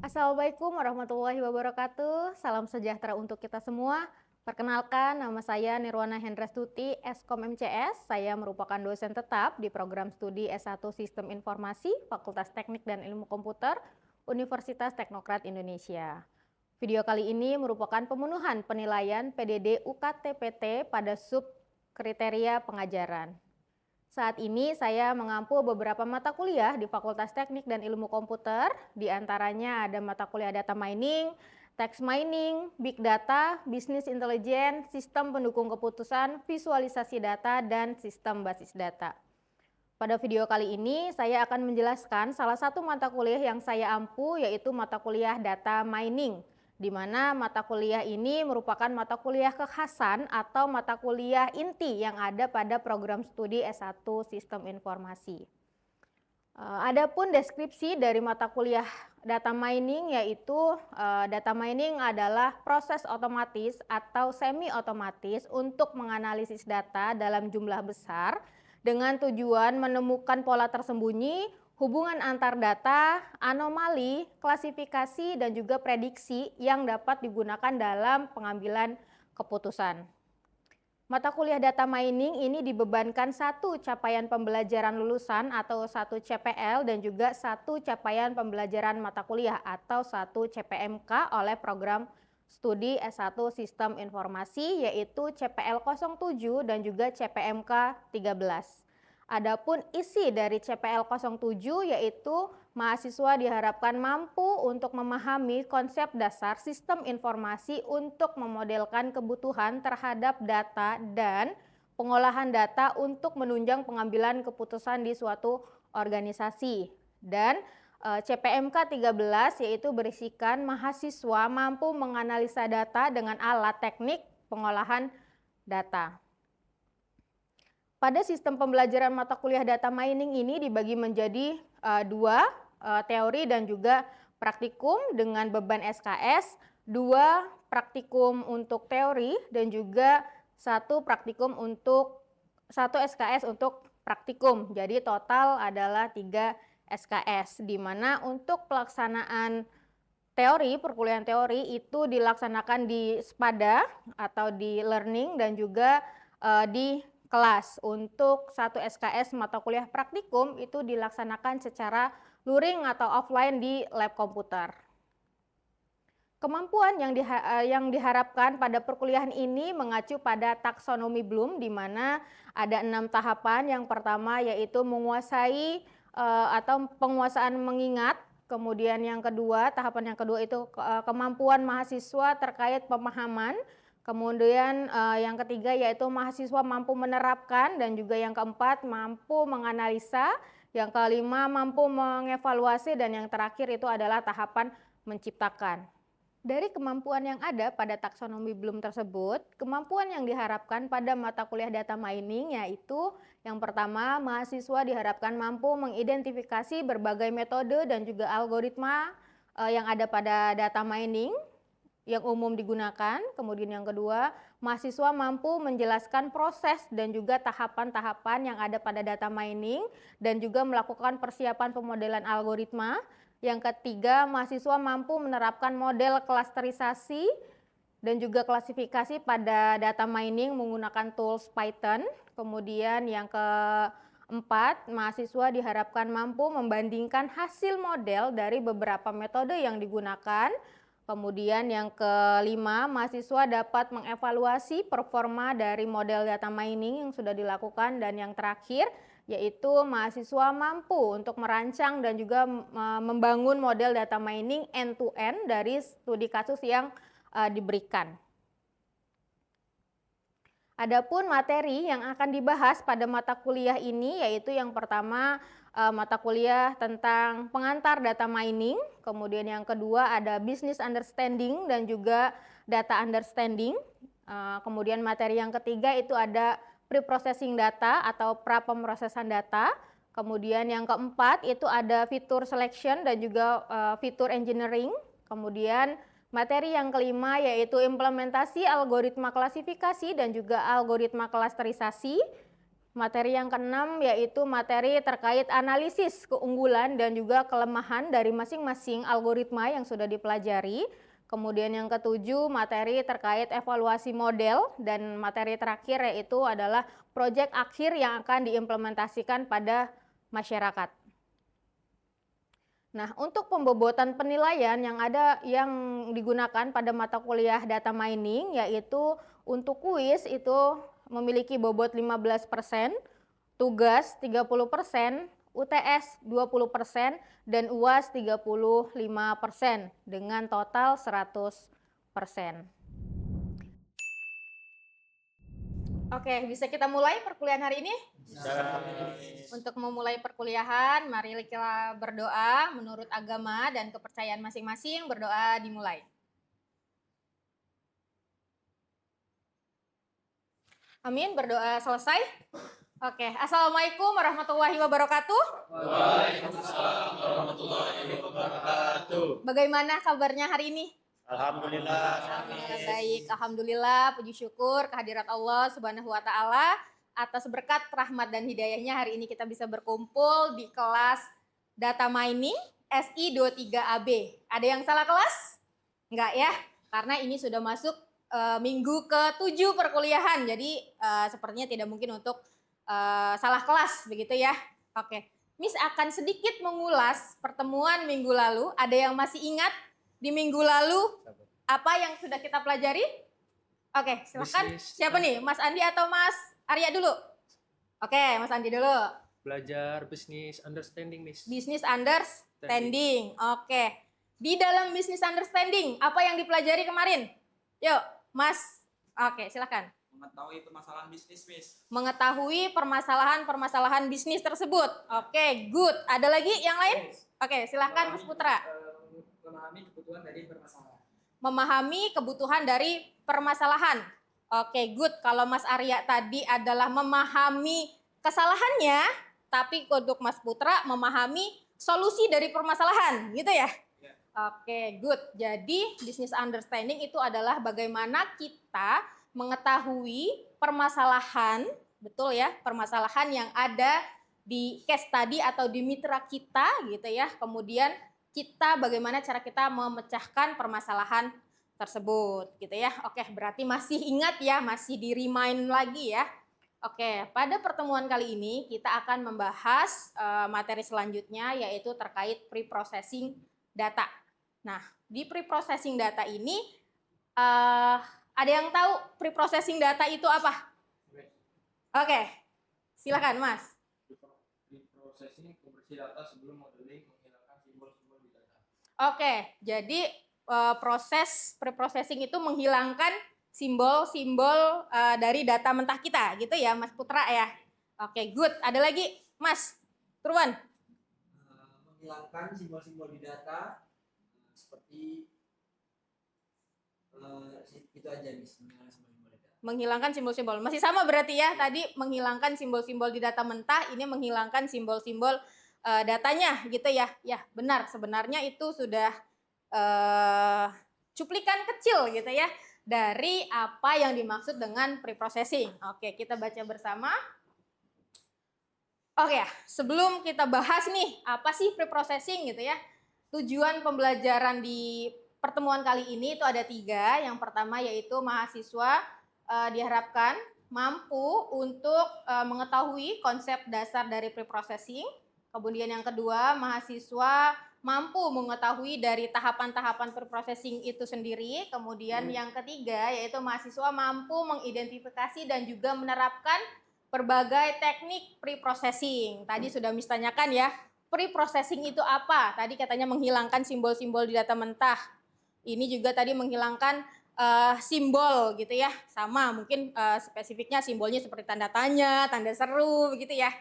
Assalamualaikum warahmatullahi wabarakatuh. Salam sejahtera untuk kita semua. Perkenalkan, nama saya Nirwana Hendrastuti, Eskom MCS. Saya merupakan dosen tetap di program studi S1 Sistem Informasi, Fakultas Teknik dan Ilmu Komputer, Universitas Teknokrat Indonesia. Video kali ini merupakan pemenuhan penilaian PDD UKT-PT pada sub kriteria pengajaran. Saat ini saya mengampu beberapa mata kuliah di Fakultas Teknik dan Ilmu Komputer, di antaranya ada mata kuliah Data Mining, Text Mining, Big Data, Business Intelligence, Sistem Pendukung Keputusan, Visualisasi Data, dan Sistem Basis Data. Pada video kali ini saya akan menjelaskan salah satu mata kuliah yang saya ampu, yaitu mata kuliah Data Mining, di mana mata kuliah ini merupakan mata kuliah kekhasan atau mata kuliah inti yang ada pada program studi S1 Sistem Informasi. Adapun deskripsi dari mata kuliah Data Mining, yaitu Data Mining adalah proses otomatis atau semi otomatis untuk menganalisis data dalam jumlah besar dengan tujuan menemukan pola tersembunyi, hubungan antar data, anomali, klasifikasi, dan juga prediksi yang dapat digunakan dalam pengambilan keputusan. Mata kuliah Data Mining ini dibebankan satu capaian pembelajaran lulusan atau satu CPL dan juga satu capaian pembelajaran mata kuliah atau satu CPMK oleh program studi S1 Sistem Informasi, yaitu CPL 07 dan juga CPMK 13. Adapun isi dari CPL 07 yaitu mahasiswa diharapkan mampu untuk memahami konsep dasar sistem informasi untuk memodelkan kebutuhan terhadap data dan pengolahan data untuk menunjang pengambilan keputusan di suatu organisasi. Dan CPMK 13 yaitu berisikan mahasiswa mampu menganalisa data dengan alat teknik pengolahan data. Pada sistem pembelajaran mata kuliah Data Mining ini dibagi menjadi dua, teori dan juga praktikum dengan beban SKS, dua praktikum untuk teori dan juga satu SKS untuk praktikum. Jadi total adalah 3 SKS, di mana untuk pelaksanaan teori, perkuliahan teori itu dilaksanakan di SPADA atau di learning dan juga di kelas. Untuk satu SKS mata kuliah praktikum itu dilaksanakan secara luring atau offline di lab komputer. Kemampuan yang diharapkan pada perkuliahan ini mengacu pada taksonomi Bloom, di mana ada 6 tahapan. Yang pertama yaitu menguasai atau penguasaan mengingat. Kemudian yang kedua, tahapan yang kedua itu kemampuan mahasiswa terkait pemahaman. Kemudian yang ketiga yaitu mahasiswa mampu menerapkan, dan juga yang keempat mampu menganalisa, yang kelima mampu mengevaluasi, dan yang terakhir itu adalah tahapan menciptakan. Dari kemampuan yang ada pada taksonomi Bloom tersebut, kemampuan yang diharapkan pada mata kuliah Data Mining yaitu yang pertama, mahasiswa diharapkan mampu mengidentifikasi berbagai metode dan juga algoritma yang ada pada data mining yang umum digunakan. Kemudian yang kedua, mahasiswa mampu menjelaskan proses dan juga tahapan-tahapan yang ada pada data mining dan juga melakukan persiapan pemodelan algoritma. Yang ketiga, mahasiswa mampu menerapkan model klasterisasi dan juga klasifikasi pada data mining menggunakan tools Python. Kemudian yang keempat, mahasiswa diharapkan mampu membandingkan hasil model dari beberapa metode yang digunakan. Kemudian yang kelima, mahasiswa dapat mengevaluasi performa dari model data mining yang sudah dilakukan. Dan yang terakhir, yaitu mahasiswa mampu untuk merancang dan juga membangun model data mining end-to-end dari studi kasus yang diberikan. Adapun materi yang akan dibahas pada mata kuliah ini yaitu yang pertama mata kuliah tentang pengantar data mining, kemudian yang kedua ada business understanding dan juga data understanding, kemudian materi yang ketiga itu ada pre-processing data atau pra-pemrosesan data, kemudian yang keempat itu ada fitur selection dan juga fitur engineering, kemudian materi yang kelima yaitu implementasi algoritma klasifikasi dan juga algoritma klasterisasi. Materi yang keenam yaitu materi terkait analisis keunggulan dan juga kelemahan dari masing-masing algoritma yang sudah dipelajari. Kemudian yang ketujuh materi terkait evaluasi model, dan materi terakhir yaitu adalah proyek akhir yang akan diimplementasikan pada masyarakat. Nah, untuk pembobotan penilaian yang digunakan pada mata kuliah data mining, yaitu untuk kuis itu memiliki bobot 15%, tugas 30%, UTS 20%, dan UAS 35% dengan total 100%. Oke, bisa kita mulai perkuliahan hari ini? Bisa. Untuk memulai perkuliahan, mari kita berdoa menurut agama dan kepercayaan masing-masing. Berdoa dimulai. Amin, berdoa selesai. Oke, Assalamualaikum warahmatullahi wabarakatuh. Waalaikumsalam warahmatullahi wabarakatuh. Bagaimana kabarnya hari ini? Alhamdulillah. Baik, alhamdulillah, puji syukur kehadirat Allah Subhanahu wa taala atas berkat rahmat dan hidayahnya hari ini kita bisa berkumpul di kelas Data Mining SI 23AB. Ada yang salah kelas? Enggak ya? Karena ini sudah masuk minggu ke-7 perkuliahan. Jadi sepertinya tidak mungkin untuk salah kelas begitu ya. Oke. Miss akan sedikit mengulas pertemuan minggu lalu. Ada yang masih ingat di minggu lalu apa yang sudah kita pelajari? Oke, silakan. Siapa nih? Mas Andi atau Mas Arya dulu? Oke, Mas Andi dulu. Belajar business understanding, Miss. Business understanding. Oke. Di dalam business understanding, apa yang dipelajari kemarin? Yuk, Mas. Oke, silakan. Mengetahui permasalahan bisnis, Miss. Mengetahui permasalahan bisnis tersebut. Oke, good. Ada lagi yang lain? Oke, silakan Mas Putra. Memahami kebutuhan dari permasalahan. Memahami kebutuhan dari permasalahan. Oke, good. Kalau Mas Arya tadi adalah memahami kesalahannya, tapi untuk Mas Putra memahami solusi dari permasalahan, gitu ya? Oke, good. Jadi, business understanding itu adalah bagaimana kita mengetahui permasalahan, betul ya, permasalahan yang ada di case study atau di mitra kita, gitu ya. Kemudian kita bagaimana cara kita memecahkan permasalahan tersebut, gitu ya. Oke, berarti masih ingat ya, masih di-remind lagi ya. Oke, pada pertemuan kali ini kita akan membahas materi selanjutnya yaitu terkait pre-processing data. Nah, di pre-processing data ini ada yang tahu pre-processing data itu apa? Oke, silakan Mas. Pre-processing konversi data sebelum modeling menghilangkan simbol-simbol di data. Oke, jadi proses pre-processing itu menghilangkan simbol-simbol dari data mentah kita, gitu ya Mas Putra ya. Oke, good. Ada lagi Mas Turwan? Menghilangkan simbol-simbol di data seperti itu aja, Miss. Menghilangkan simbol-simbol di data. Menghilangkan simbol-simbol. Masih sama berarti ya. Tadi menghilangkan simbol-simbol di data mentah, ini menghilangkan simbol-simbol datanya gitu ya. Ya, benar. Sebenarnya itu sudah cuplikan kecil gitu ya dari apa yang dimaksud dengan pre-processing. Oke, kita baca bersama. Oke, sebelum kita bahas nih, apa sih pre-processing gitu ya. Tujuan pembelajaran di pertemuan kali ini itu ada 3. Yang pertama yaitu mahasiswa diharapkan mampu untuk mengetahui konsep dasar dari pre-processing. Kemudian yang kedua, mahasiswa mampu mengetahui dari tahapan-tahapan pre-processing itu sendiri. Kemudian yang ketiga yaitu mahasiswa mampu mengidentifikasi dan juga menerapkan berbagai teknik pre-processing. Tadi sudah Miss tanyakan ya, pre-processing itu apa? Tadi katanya menghilangkan simbol-simbol di data mentah. Ini juga tadi menghilangkan simbol gitu ya. Sama mungkin spesifiknya simbolnya seperti tanda tanya, tanda seru begitu ya.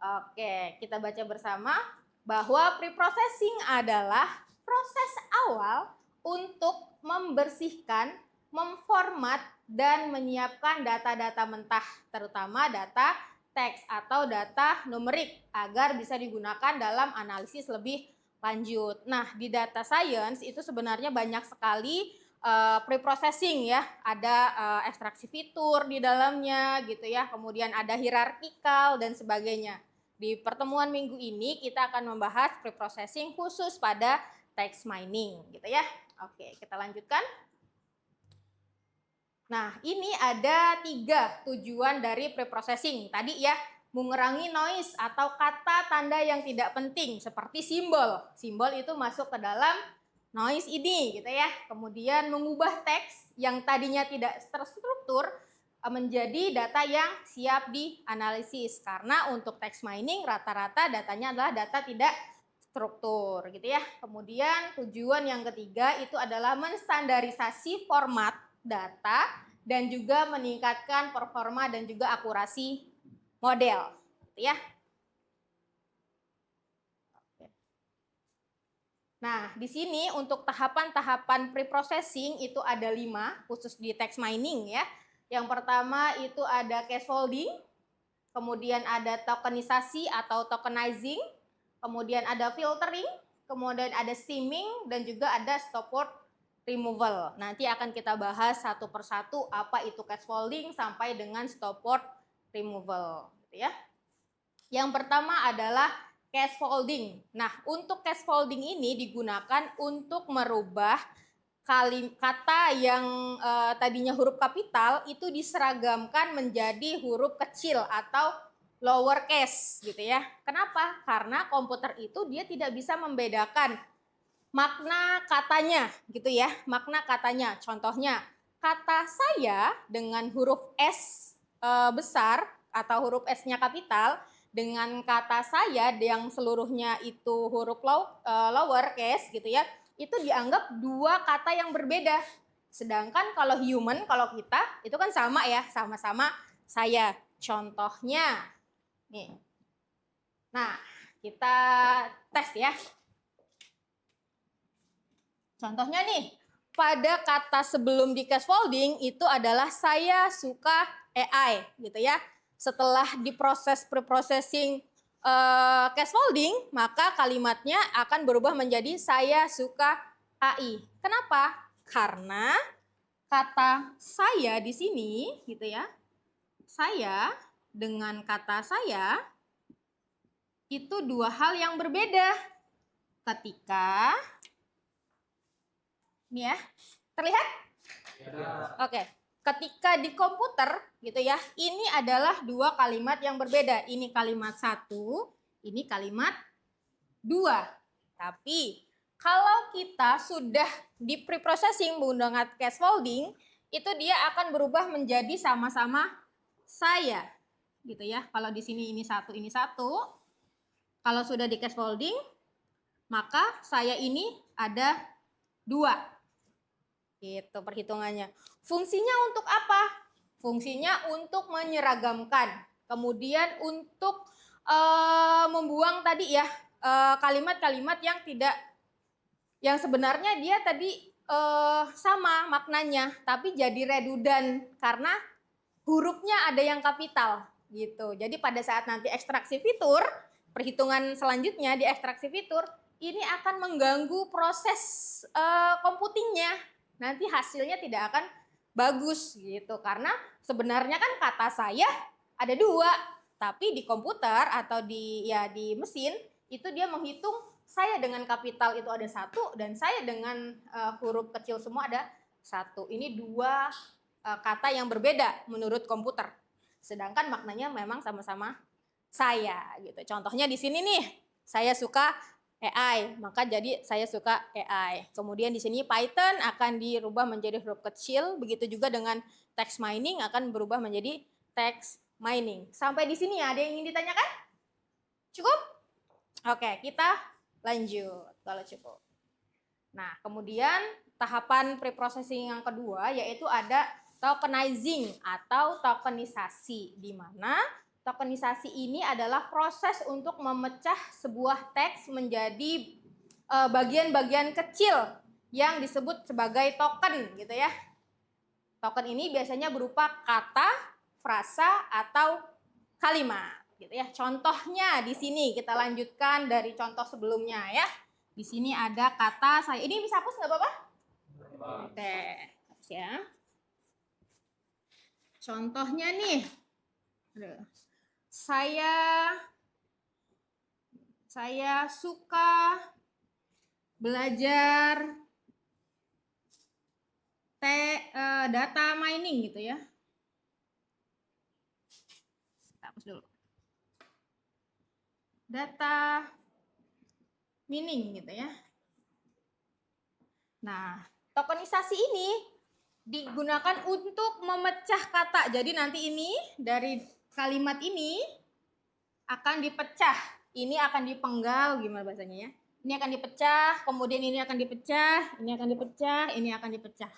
Oke, kita baca bersama bahwa pre-processing adalah proses awal untuk membersihkan, memformat, dan menyiapkan data-data mentah, terutama data teks atau data numerik agar bisa digunakan dalam analisis lebih lanjut. Nah, di data science itu sebenarnya banyak sekali preprocessing ya, ada ekstraksi fitur di dalamnya gitu ya, kemudian ada hierarkikal dan sebagainya. Di pertemuan minggu ini kita akan membahas preprocessing khusus pada text mining gitu ya. Oke, kita lanjutkan. Nah, ini ada 3 tujuan dari preprocessing. Tadi ya, mengurangi noise atau kata tanda yang tidak penting seperti simbol. Simbol itu masuk ke dalam noise ini gitu ya. Kemudian mengubah teks yang tadinya tidak terstruktur menjadi data yang siap dianalisis. Karena untuk text mining rata-rata datanya adalah data tidak struktur gitu ya. Kemudian tujuan yang ketiga itu adalah menstandarisasi format data dan juga meningkatkan performa dan juga akurasi model gitu ya. Nah, di sini untuk tahapan-tahapan preprocessing itu ada 5 khusus di text mining ya. Yang pertama itu ada scaffolding, kemudian ada tokenisasi atau tokenizing, kemudian ada filtering, kemudian ada steaming, dan juga ada stopword removal. Nanti akan kita bahas satu persatu apa itu scaffolding sampai dengan stopword removal gitu ya. Yang pertama adalah scaffolding. Nah, untuk scaffolding ini digunakan untuk merubah kata yang tadinya huruf kapital itu diseragamkan menjadi huruf kecil atau lowercase gitu ya. Kenapa? Karena komputer itu dia tidak bisa membedakan makna katanya gitu ya. Makna katanya. Contohnya, kata saya dengan huruf S besar atau huruf S-nya kapital dengan kata saya yang seluruhnya itu huruf lowercase gitu ya, itu dianggap 2 kata yang berbeda. Sedangkan kalau human, kalau kita itu kan sama ya, sama-sama saya. Contohnya nih. Nah, kita tes ya. Contohnya nih, pada kata sebelum di scaffolding itu adalah saya suka AI gitu ya. Setelah diproses preprocessing scaffolding, maka kalimatnya akan berubah menjadi saya suka AI. Kenapa? Karena kata saya di sini gitu ya. Saya dengan kata saya itu 2 hal yang berbeda. Ketika ini ya, terlihat? Oke. Ketika di komputer gitu ya, ini adalah 2 kalimat yang berbeda. Ini kalimat 1, ini kalimat 2. Tapi kalau kita sudah di preprocessing menggunakan scaffolding, itu dia akan berubah menjadi sama-sama saya gitu ya. Kalau di sini ini 1, ini 1. Kalau sudah di scaffolding, maka saya ini ada 2. Gitu perhitungannya. Fungsinya untuk apa? Fungsinya untuk menyeragamkan. Kemudian untuk membuang tadi ya kalimat-kalimat yang tidak, yang sebenarnya dia tadi sama maknanya, tapi jadi redundant karena hurufnya ada yang kapital gitu. Jadi pada saat nanti ekstraksi fitur, perhitungan selanjutnya di ekstraksi fitur, ini akan mengganggu proses computingnya. Nanti hasilnya tidak akan bagus gitu, karena sebenarnya kan kata saya ada 2, tapi di komputer atau di mesin itu dia menghitung saya dengan kapital itu ada 1 dan saya dengan huruf kecil semua ada 1. Ini 2 kata yang berbeda menurut komputer, sedangkan maknanya memang sama-sama saya gitu. Contohnya di sini nih, saya suka AI, maka jadi saya suka AI. Kemudian di sini Python akan dirubah menjadi huruf kecil, begitu juga dengan text mining akan berubah menjadi text mining. Sampai di sini ada yang ingin ditanyakan? Cukup? Oke, kita lanjut kalau cukup. Nah, kemudian tahapan preprocessing yang kedua yaitu ada tokenizing atau tokenisasi, di mana tokenisasi ini adalah proses untuk memecah sebuah teks menjadi bagian-bagian kecil yang disebut sebagai token gitu ya. Token ini biasanya berupa kata, frasa, atau kalimat gitu ya. Contohnya di sini kita lanjutkan dari contoh sebelumnya ya. Di sini ada kata saya. Ini bisa hapus nggak apa-apa? Teks ya. Contohnya nih. Aduh. Saya suka belajar data mining gitu ya. Hapus dulu. Data mining gitu ya. Nah, tokenisasi ini digunakan untuk memecah kata. Jadi nanti ini dari kalimat ini akan dipecah. Ini akan dipenggal, gimana bahasanya ya? Ini akan dipecah, kemudian ini akan dipecah, ini akan dipecah, ini akan dipecah.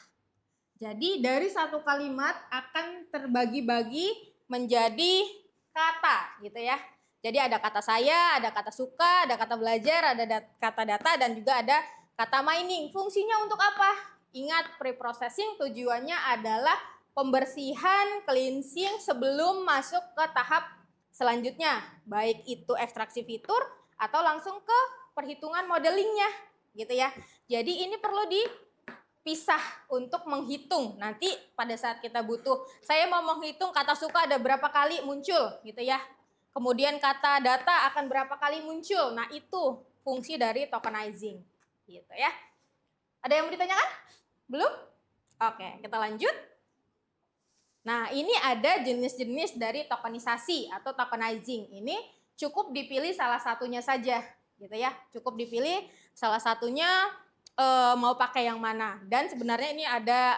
Jadi dari satu kalimat akan terbagi-bagi menjadi kata gitu ya. Jadi ada kata saya, ada kata suka, ada kata belajar, ada kata data, dan juga ada kata mining. Fungsinya untuk apa? Ingat, pre-processing tujuannya adalah pembersihan, cleansing sebelum masuk ke tahap selanjutnya. Baik itu ekstraksi fitur atau langsung ke perhitungan modelingnya gitu ya. Jadi ini perlu dipisah untuk menghitung. Nanti pada saat kita butuh, saya mau menghitung kata suka ada berapa kali muncul gitu ya. Kemudian kata data akan berapa kali muncul. Nah, itu fungsi dari tokenizing. Gitu ya. Ada yang mau ditanyakan? Belum? Oke, kita lanjut. Nah, ini ada jenis-jenis dari tokenisasi atau tokenizing. Ini cukup dipilih salah satunya saja, gitu ya. Cukup dipilih salah satunya mau pakai yang mana. Dan sebenarnya ini ada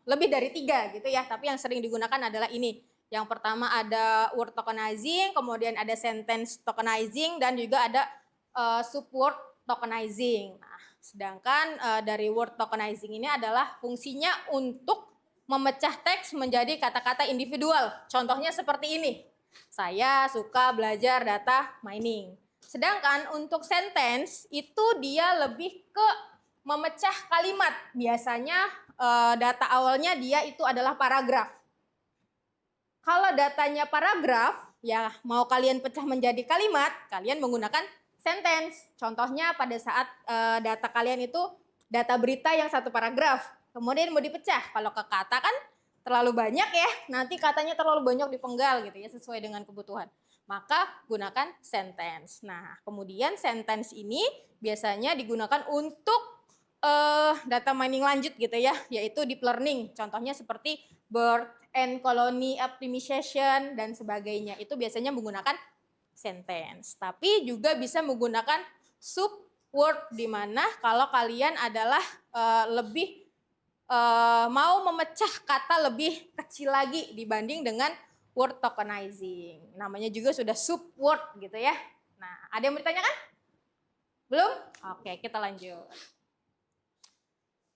lebih dari 3 gitu ya. Tapi yang sering digunakan adalah ini. Yang pertama ada word tokenizing, kemudian ada sentence tokenizing, dan juga ada subword tokenizing. Nah, sedangkan dari word tokenizing ini adalah fungsinya untuk memecah teks menjadi kata-kata individual. Contohnya seperti ini. Saya suka belajar data mining. Sedangkan untuk sentence itu dia lebih ke memecah kalimat. Biasanya data awalnya dia itu adalah paragraf. Kalau datanya paragraf, ya mau kalian pecah menjadi kalimat, kalian menggunakan sentence. Contohnya pada saat data kalian itu data berita yang satu paragraf, kemudian mau dipecah. Kalau ke kata kan terlalu banyak ya, nanti katanya terlalu banyak dipenggal gitu ya, sesuai dengan kebutuhan. Maka gunakan sentence. Nah, kemudian sentence ini biasanya digunakan untuk data mining lanjut gitu ya, yaitu deep learning. Contohnya seperti bird and colony optimization dan sebagainya. Itu biasanya menggunakan sentence. Tapi juga bisa menggunakan subword, di mana kalau kalian adalah lebih mau memecah kata lebih kecil lagi dibanding dengan word tokenizing. Namanya juga sudah subword gitu ya. Nah, ada yang mau ditanyakan? Belum? Oke, kita lanjut.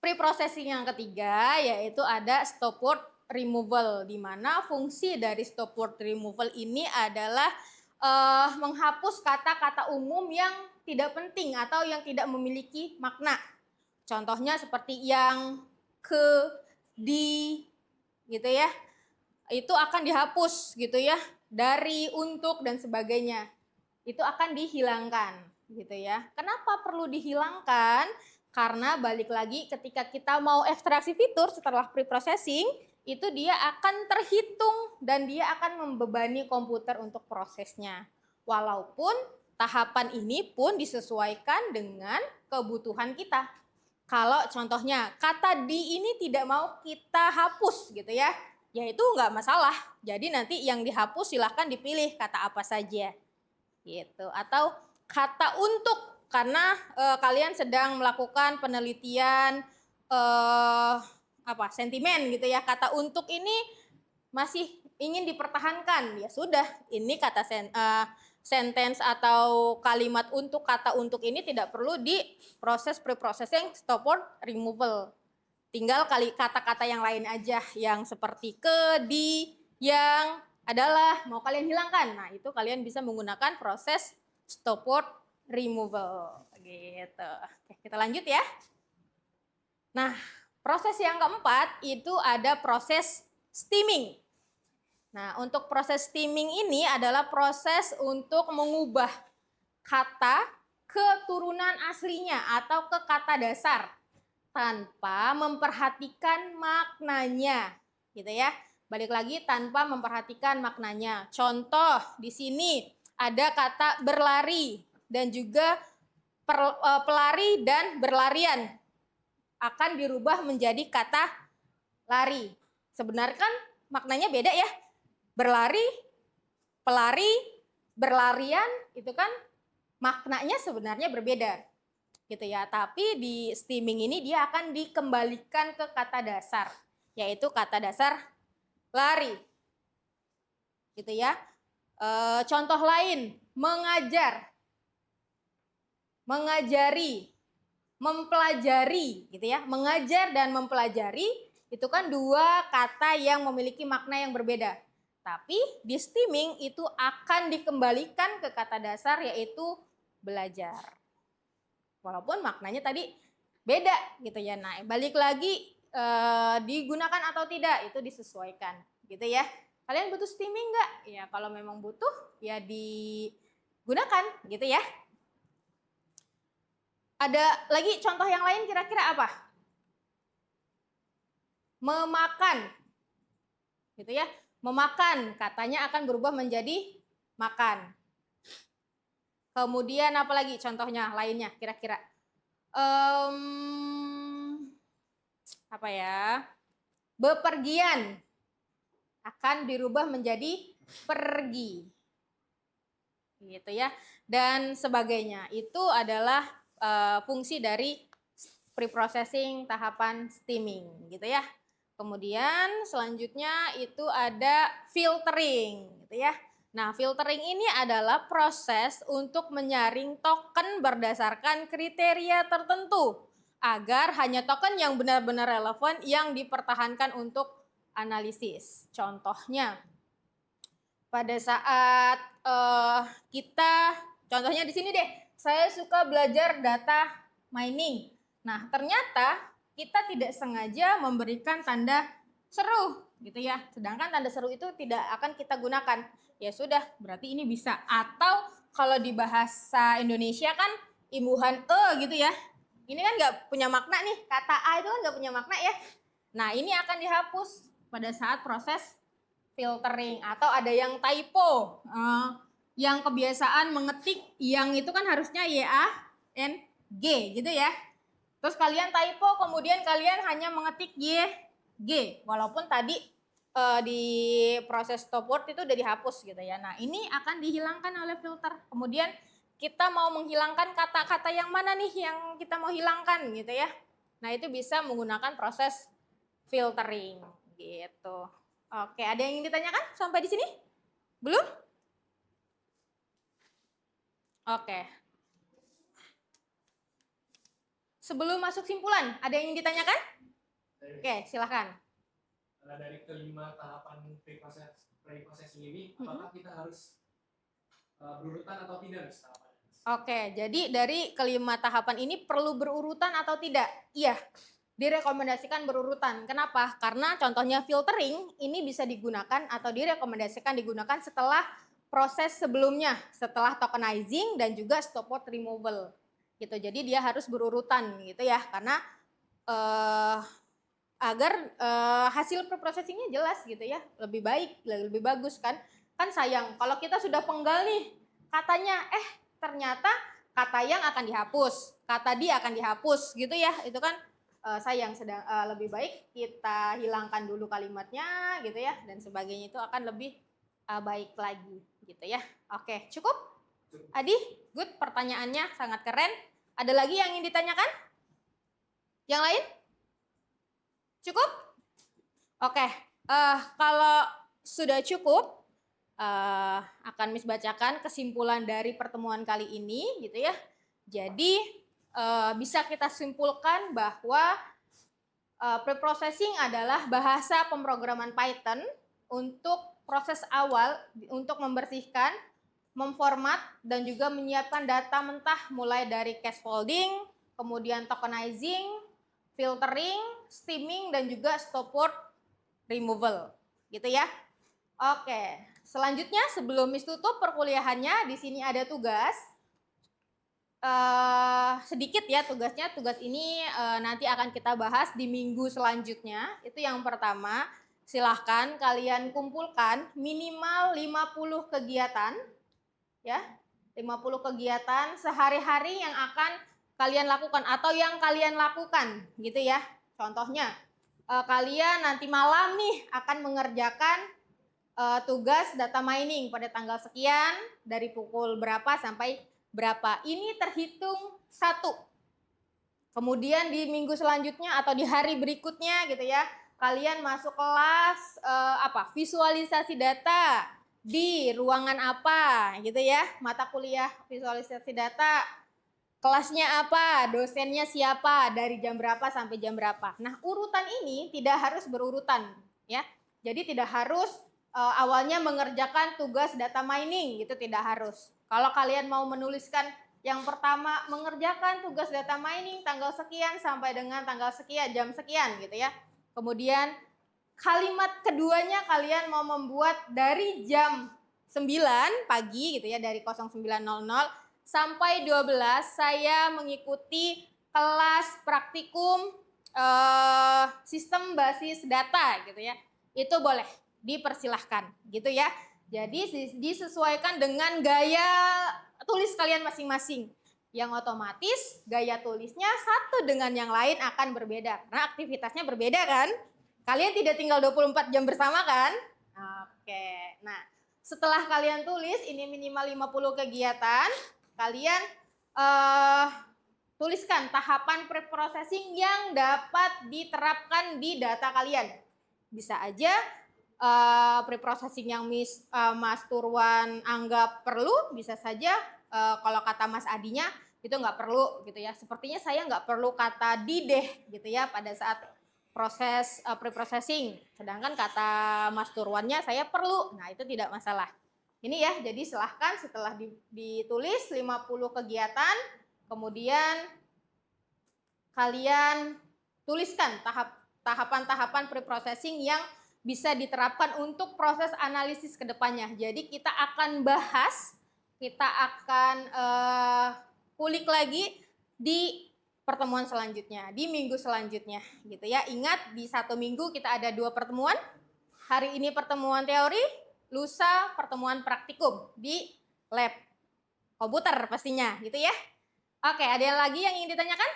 Pre-processing yang ketiga yaitu ada stop word removal, di mana fungsi dari stop word removal ini adalah menghapus kata-kata umum yang tidak penting atau yang tidak memiliki makna. Contohnya seperti yang, ke, di, gitu ya. Itu akan dihapus gitu ya, dari, untuk, dan sebagainya. Itu akan dihilangkan gitu ya. Kenapa perlu dihilangkan? Karena balik lagi ketika kita mau ekstraksi fitur setelah pre-processing, itu dia akan terhitung dan dia akan membebani komputer untuk prosesnya. Walaupun tahapan ini pun disesuaikan dengan kebutuhan kita. Kalau contohnya kata di ini tidak mau kita hapus gitu ya, ya itu nggak masalah. Jadi nanti yang dihapus silahkan dipilih kata apa saja gitu. Atau kata untuk, karena kalian sedang melakukan penelitian sentimen gitu ya, kata untuk ini masih ingin dipertahankan, ya sudah, ini kata sentence atau kalimat untuk, kata untuk ini tidak perlu di proses pre-processing stop word removal. Tinggal kata-kata yang lain aja yang seperti ke, di, yang, adalah mau kalian hilangkan. Nah, itu kalian bisa menggunakan proses stop word removal gitu. Oke, kita lanjut ya. Nah, proses yang keempat itu ada proses steaming. Nah, untuk proses steaming ini adalah proses untuk mengubah kata ke turunan aslinya atau ke kata dasar. tanpa memperhatikan maknanya, gitu ya. Balik lagi, tanpa memperhatikan maknanya. Contoh di sini ada kata berlari dan juga pelari dan berlarian akan dirubah menjadi kata lari. Sebenarnya kan maknanya beda ya. Berlari, pelari, berlarian itu kan maknanya sebenarnya berbeda. Gitu ya. Tapi di steaming ini dia akan dikembalikan ke kata dasar, yaitu kata dasar lari. Gitu ya. Contoh lain, mengajar, mengajari, mempelajari, gitu ya. Mengajar dan mempelajari itu kan dua kata yang memiliki makna yang berbeda. Tapi di steaming itu akan dikembalikan ke kata dasar yaitu belajar. Walaupun maknanya tadi beda gitu ya. Nah, balik lagi digunakan atau tidak itu disesuaikan gitu ya. Kalian butuh steaming nggak? Ya kalau memang butuh ya digunakan gitu ya. Ada lagi contoh yang lain kira-kira apa? Memakan, gitu ya. Memakan, katanya akan berubah menjadi makan. Kemudian apa lagi contohnya lainnya kira-kira? Apa ya? Bepergian akan dirubah menjadi pergi, gitu ya. Dan sebagainya. Itu adalah fungsi dari preprocessing tahapan steaming, gitu ya. Kemudian selanjutnya itu ada filtering, gitu ya. Nah, filtering ini adalah proses untuk menyaring token berdasarkan kriteria tertentu agar hanya token yang benar-benar relevan yang dipertahankan untuk analisis. Contohnya, pada saat contohnya di sini deh, saya suka belajar data mining. Nah, ternyata kita tidak sengaja memberikan tanda seru gitu ya. Sedangkan tanda seru itu tidak akan kita gunakan. Ya sudah, berarti ini bisa. Atau kalau di bahasa Indonesia kan imbuhan gitu ya. Ini kan nggak punya makna nih. Kata A itu kan nggak punya makna ya. Nah, ini akan dihapus pada saat proses filtering. Atau ada yang typo. Yang kebiasaan mengetik yang itu kan harusnya YANG gitu ya. Terus kalian typo, kemudian kalian hanya mengetik YG, walaupun tadi di proses stop word itu udah dihapus gitu ya. Nah, ini akan dihilangkan oleh filter. Kemudian kita mau menghilangkan kata-kata yang mana nih yang kita mau hilangkan gitu ya. Nah, itu bisa menggunakan proses filtering gitu. Oke, ada yang ingin ditanyakan sampai di sini? Belum? Oke. Sebelum masuk simpulan, ada yang ingin ditanyakan? Oke, silahkan. Dari kelima tahapan pre-processing ini, apakah kita harus berurutan atau tidak tahapannya? Oke, jadi dari kelima tahapan ini perlu berurutan atau tidak? Iya, direkomendasikan berurutan. Kenapa? Karena contohnya filtering ini bisa digunakan atau direkomendasikan digunakan setelah proses sebelumnya, setelah tokenizing dan juga stop word removal. Gitu. Jadi dia harus berurutan gitu ya, karena agar hasil preprocessingnya jelas gitu ya, lebih baik, lebih bagus kan. Kan sayang kalau kita sudah penggal nih katanya, ternyata kata yang akan dihapus, kata dia akan dihapus gitu ya, itu kan sayang. Lebih baik kita hilangkan dulu kalimatnya gitu ya, dan sebagainya, itu akan lebih baik lagi gitu ya. Oke, cukup? Adi, good, pertanyaannya sangat keren. Ada lagi yang ingin ditanyakan? Yang lain? Cukup? Oke, kalau sudah cukup, akan Miss bacakan kesimpulan dari pertemuan kali ini gitu ya. Jadi bisa kita simpulkan bahwa preprocessing adalah bahasa pemrograman Python untuk proses awal untuk membersihkan, memformat, dan juga menyiapkan data mentah mulai dari scaffolding, kemudian tokenizing, filtering, steaming, dan juga stop word removal, gitu ya. Oke, selanjutnya sebelum Miss tutup perkuliahannya, di sini ada tugas. sedikit ya tugasnya. Tugas ini nanti akan kita bahas di minggu selanjutnya. Itu yang pertama. Silahkan kalian kumpulkan minimal 50 kegiatan ya. 50 kegiatan sehari-hari yang akan kalian lakukan atau yang kalian lakukan gitu ya. Contohnya kalian nanti malam nih akan mengerjakan tugas data mining pada tanggal sekian dari pukul berapa sampai berapa. Ini terhitung 1. Kemudian di minggu selanjutnya atau di hari berikutnya gitu ya, kalian masuk kelas visualisasi data di ruangan apa gitu ya, mata kuliah visualisasi data, kelasnya apa, dosennya siapa, dari jam berapa sampai jam berapa. Nah, urutan ini tidak harus berurutan ya. Jadi tidak harus awalnya mengerjakan tugas data mining gitu, tidak harus. Kalau kalian mau menuliskan yang pertama mengerjakan tugas data mining tanggal sekian sampai dengan tanggal sekian, jam sekian gitu ya. Kemudian kalimat keduanya kalian mau membuat dari jam 9 pagi gitu ya, dari 09.00 sampai 12 saya mengikuti kelas praktikum sistem basis data gitu ya. Itu boleh, dipersilahkan gitu ya. Jadi disesuaikan dengan gaya tulis kalian masing-masing. Yang otomatis gaya tulisnya satu dengan yang lain akan berbeda karena aktivitasnya berbeda kan. Kalian tidak tinggal 24 jam bersama kan? Oke. Nah, setelah kalian tulis ini minimal 50 kegiatan, kalian tuliskan tahapan preprocessing yang dapat diterapkan di data kalian. Bisa aja preprocessing yang Mas Turwan anggap perlu, bisa saja kalau kata Mas Adinya itu nggak perlu gitu ya. Sepertinya saya nggak perlu kata dideh gitu ya pada saat proses preprocessing. Sedangkan kata Mas Turwannya saya perlu. Nah, itu tidak masalah. Ini ya, jadi silahkan setelah ditulis 50 kegiatan, kemudian kalian tuliskan tahapan-tahapan preprocessing yang bisa diterapkan untuk proses analisis ke depannya. Jadi kita akan bahas, kita akan kulik lagi di pertemuan selanjutnya, di minggu selanjutnya gitu ya. Ingat di 1 minggu kita ada 2 pertemuan. Hari ini pertemuan teori, lusa pertemuan praktikum di lab komputer pastinya gitu ya. Oke, ada yang lagi yang ingin ditanyakan?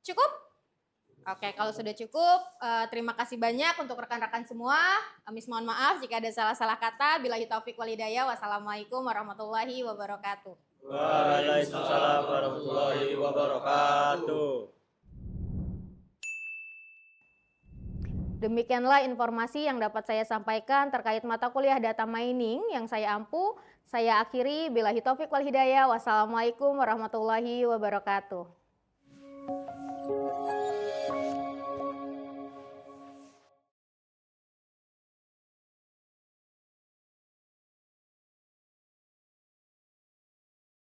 Cukup? Oke, kalau sudah cukup, terima kasih banyak untuk rekan-rekan semua. Amis mohon maaf jika ada salah-salah kata. Billahi taufik wal hidayah. Wassalamualaikum warahmatullahi wabarakatuh. Waalaikumsalam warahmatullahi wabarakatuh. Demikianlah informasi yang dapat saya sampaikan terkait mata kuliah data mining yang saya ampu. Saya akhiri, billahi taufik wal hidayah. Wassalamualaikum warahmatullahi wabarakatuh.